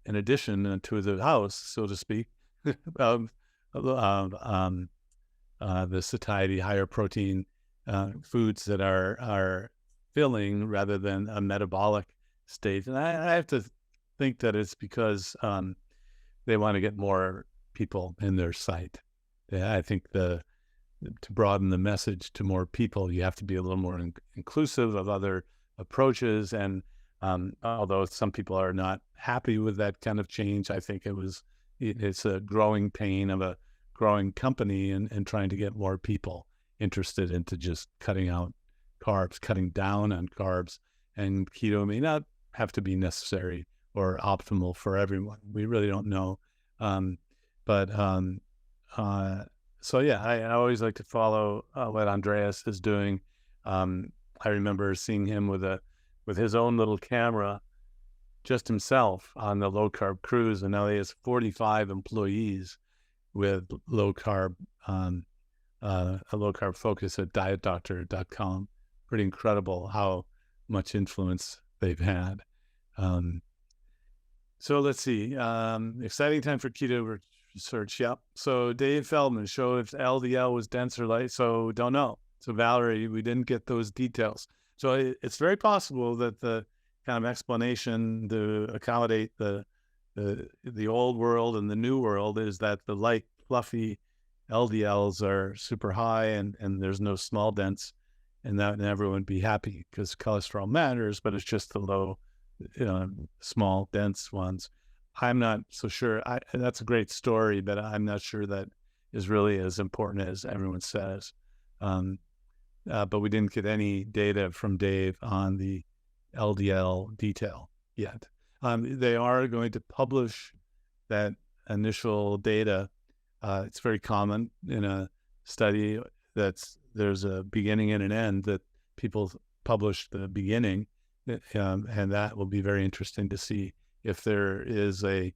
in addition to the house, so to speak, of the satiety, higher protein foods that are filling rather than a metabolic state. And I have to think that it's because they want to get more people in their site. I think to broaden the message to more people, you have to be a little more inclusive of other approaches. And although some people are not happy with that kind of change, I think it's a growing pain of a growing company and trying to get more people interested into just cutting out carbs, cutting down on carbs, and keto may not have to be necessary or optimal for everyone. We really don't know. So yeah, I always like to follow what Andreas is doing. I remember seeing him with his own little camera, just himself on the low carb cruise, and now he has 45 employees with low carb, a low carb focus at dietdoctor.com. Pretty incredible how much influence they've had. So let's see. Exciting time for keto research. Yep. So Dave Feldman showed if LDL was dense or light. So don't know. So Valerie, we didn't get those details. So it's very possible that the kind of explanation to accommodate the old world and the new world is that the light, fluffy LDLs are super high and there's no small dense, and that everyone would be happy because cholesterol matters, but it's just the low, small dense ones. I'm not so sure. That's a great story, but I'm not sure that is really as important as everyone says. But we didn't get any data from Dave on the LDL detail yet. They are going to publish that initial data. It's very common in a study there's a beginning and an end, that people publish the beginning, and that will be very interesting to see if there is pretty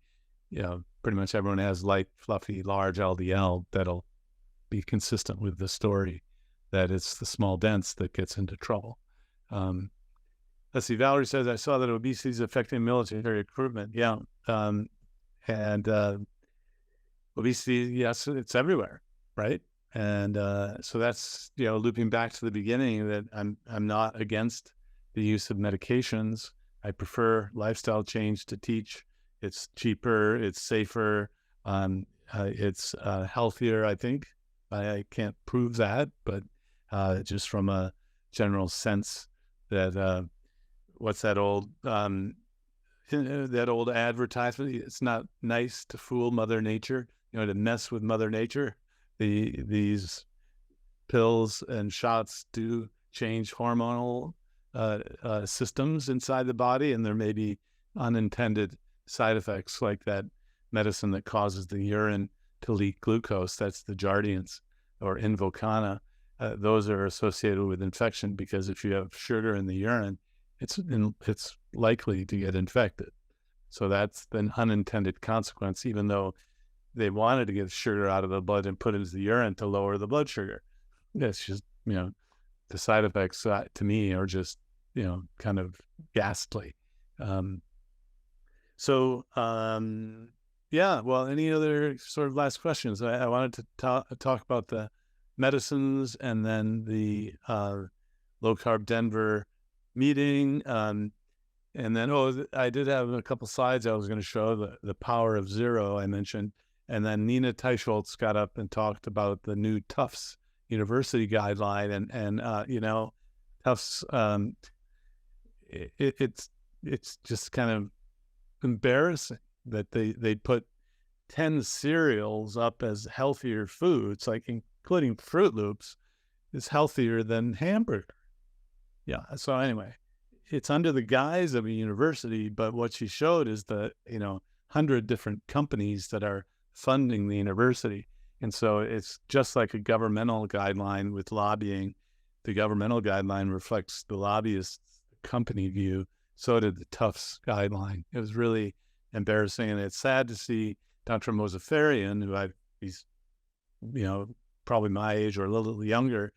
much everyone has light, fluffy, large LDL that'll be consistent with the story that it's the small dense that gets into trouble. Let's see. Valerie says, I saw that obesity is affecting military recruitment. Yeah. And obesity, yes, it's everywhere, right? And so that's, looping back to the beginning, that I'm not against the use of medications. I prefer lifestyle change to teach. It's cheaper, it's safer, it's healthier, I think. I can't prove that, but just from a general sense that what's that old advertisement? It's not nice to fool Mother Nature, to mess with Mother Nature. These pills and shots do change hormonal systems inside the body, and there may be unintended side effects, like that medicine that causes the urine to leak glucose. That's the Jardiance or Invokana. Those are associated with infection, because if you have sugar in the urine, it's likely to get infected. So that's an unintended consequence, even though they wanted to get sugar out of the blood and put it into the urine to lower the blood sugar. It's just, the side effects to me are just, kind of ghastly. Yeah, well, any other sort of last questions? I wanted to talk about the medicines and then the low carb Denver meeting. And then, I did have a couple slides I was going to show, the power of zero I mentioned. And then Nina Teicholz got up and talked about the new Tufts University guideline. And Tufts, it's just kind of embarrassing that they put 10 cereals up as healthier foods, like including Fruit Loops, is healthier than hamburger. Yeah. So anyway, it's under the guise of a university, but what she showed is the 100 different companies that are funding the university. And so it's just like a governmental guideline with lobbying. The governmental guideline reflects the lobbyist company view. So did the Tufts guideline. It was really embarrassing. And it's sad to see Dr. Mozafarian, who he's, probably my age or a little younger,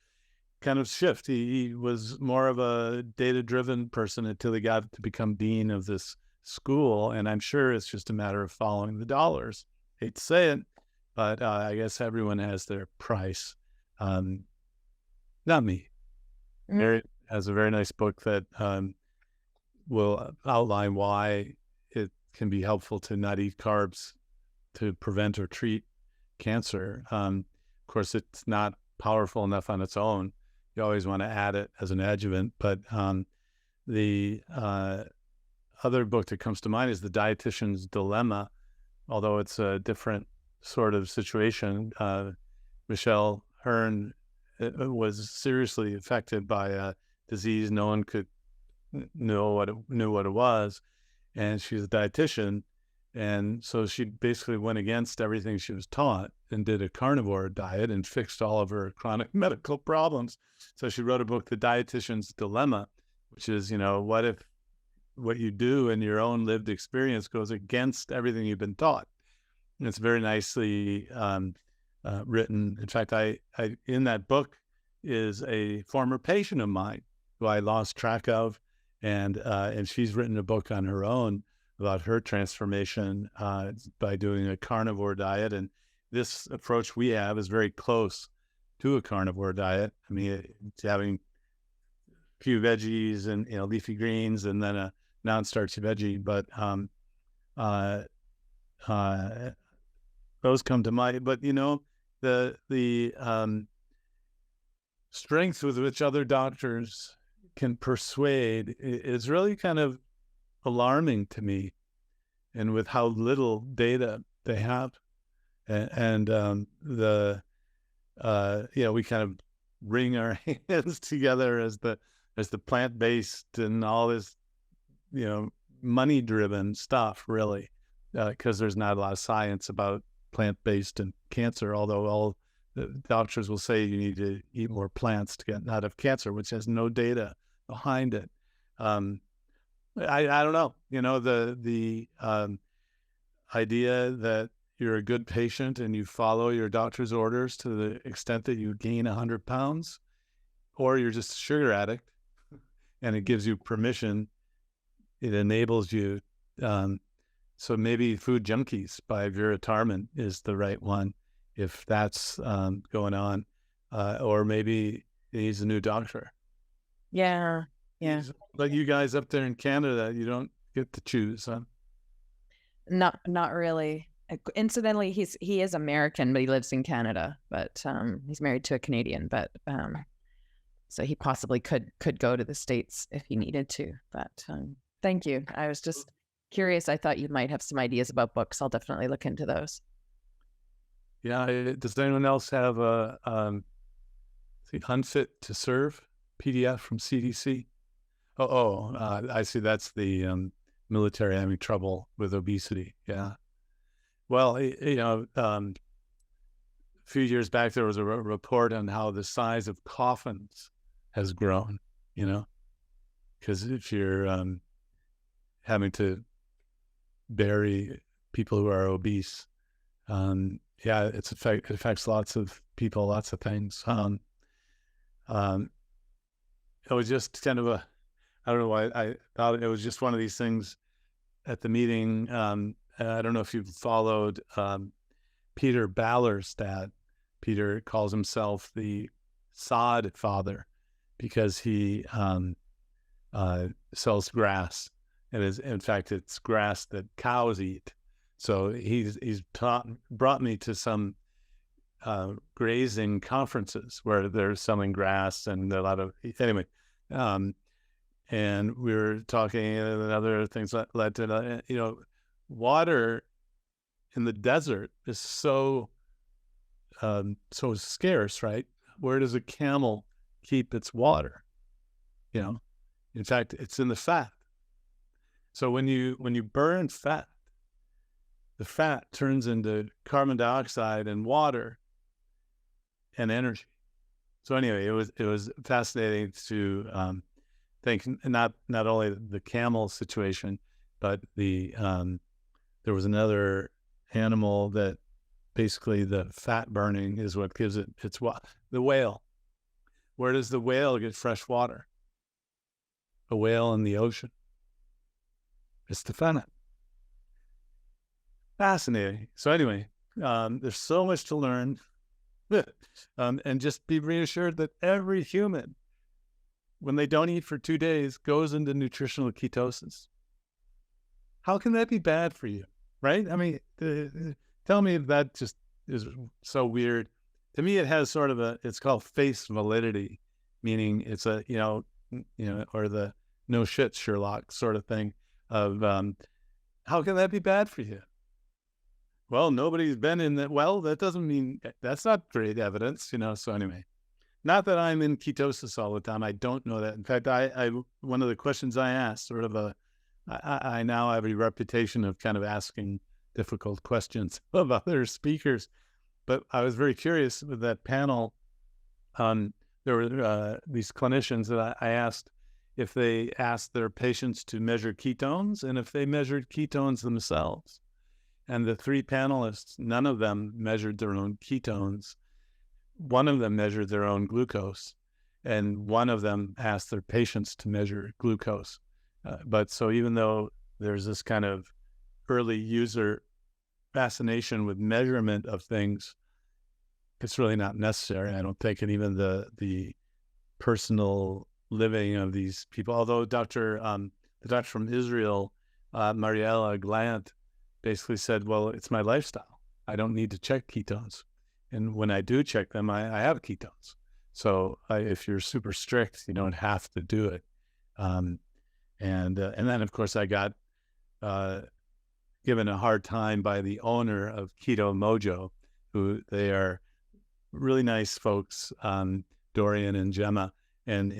kind of shift. He was more of a data-driven person until he got to become dean of this school. And I'm sure it's just a matter of following the dollars. Hate to say it, but I guess everyone has their price. Not me. Mary has a very nice book that will outline why it can be helpful to not eat carbs to prevent or treat cancer. Of course, it's not powerful enough on its own. You always want to add it as an adjuvant. But the other book that comes to mind is The Dietitian's Dilemma, although it's a different sort of situation. Michelle Hearn was seriously affected by a disease. No one could knew what it was, and she's a dietitian, and so she basically went against everything she was taught and did a carnivore diet and fixed all of her chronic medical problems. So she wrote a book, The Dietitian's Dilemma, which is, what if what you do in your own lived experience goes against everything you've been taught? And it's very nicely written. In fact, I in that book is a former patient of mine who I lost track of, and she's written a book on her own about her transformation by doing a carnivore diet. And this approach we have is very close to a carnivore diet. I mean, it's having a few veggies and leafy greens, and then a non-starchy veggie. But those come to mind. But the strength with which other doctors can persuade is really kind of alarming to me, and with how little data they have, and we kind of wring our hands together as the plant-based and all this money-driven stuff, really, because there's not a lot of science about plant-based and cancer, although all the doctors will say you need to eat more plants to get out of cancer, which has no data behind it. I don't know, the idea that you're a good patient and you follow your doctor's orders to the extent that you gain 100 pounds, or you're just a sugar addict and it gives you permission, it enables you. So maybe Food Junkies by Vera Tarman is the right one, if that's going on, or maybe he's a new doctor. Yeah. But you guys up there in Canada, you don't get to choose, huh? Not really. Incidentally, he is American, but he lives in Canada. But he's married to a Canadian. But so he possibly could go to the States if he needed to. But thank you. I was just curious. I thought you might have some ideas about books. I'll definitely look into those. Yeah. Does anyone else have a Unfit to Serve PDF from CDC? I see. That's the military having trouble with obesity. Yeah. Well, a few years back, there was a report on how the size of coffins has grown, because if you're having to bury people who are obese, it affects lots of people, lots of things. It was just kind of I don't know why I thought it was just one of these things at the meeting. I don't know if you've followed Peter Ballerstad. Peter calls himself the sod father because he sells grass. And in fact, it's grass that cows eat. So he's brought me to some grazing conferences where they're selling grass and a lot of, anyway. And we were talking, and other things led to, water in the desert is so scarce, right? Where does a camel keep its water? In fact, it's in the fat. So when you burn fat, the fat turns into carbon dioxide and water and energy. So anyway, it was fascinating to think not only the camel situation, but there was another animal that basically the fat burning is what gives it its the whale. Where does the whale get fresh water? A whale in the ocean. It's the fat. Fascinating. So anyway, there's so much to learn. And just be reassured that every human, when they don't eat for 2 days, goes into nutritional ketosis. How can that be bad for you, right? I mean, tell me if that just is so weird. To me, it has sort of it's called face validity, meaning it's a, or the no shit Sherlock sort of thing of how can that be bad for you? Well, nobody's been in that. Well, that doesn't mean, that's not great evidence, so anyway. Not that I'm in ketosis all the time. I don't know that. In fact, I one of the questions I asked, I now have a reputation of kind of asking difficult questions of other speakers. But I was very curious with that panel. There were these clinicians that I asked if they asked their patients to measure ketones and if they measured ketones themselves. And the three panelists, none of them measured their own ketones. One of them measured their own glucose, and one of them asked their patients to measure glucose. But so even though there's this kind of early user fascination with measurement of things, it's really not necessary, I don't think. And even the personal living of these people, although the doctor from Israel, Mariella Glant, basically said, well, it's my lifestyle. I don't need to check ketones. And when I do check them, I have ketones. So if you're super strict, you don't have to do it. And then, of course, I got given a hard time by the owner of Keto Mojo, who they are really nice folks, Dorian and Gemma, and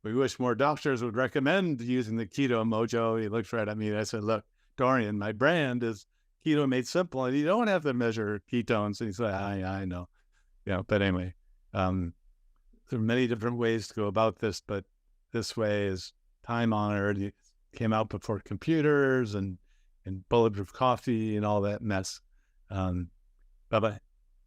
we wish more doctors would recommend using the Keto Mojo. He looked right at me and I said, look, Dorian, my brand is Keto Made Simple, and you don't have to measure ketones. And he said, I know. Yeah, but anyway, there are many different ways to go about this, but this way is time-honored. It came out before computers and bulletproof coffee and all that mess. Bye-bye.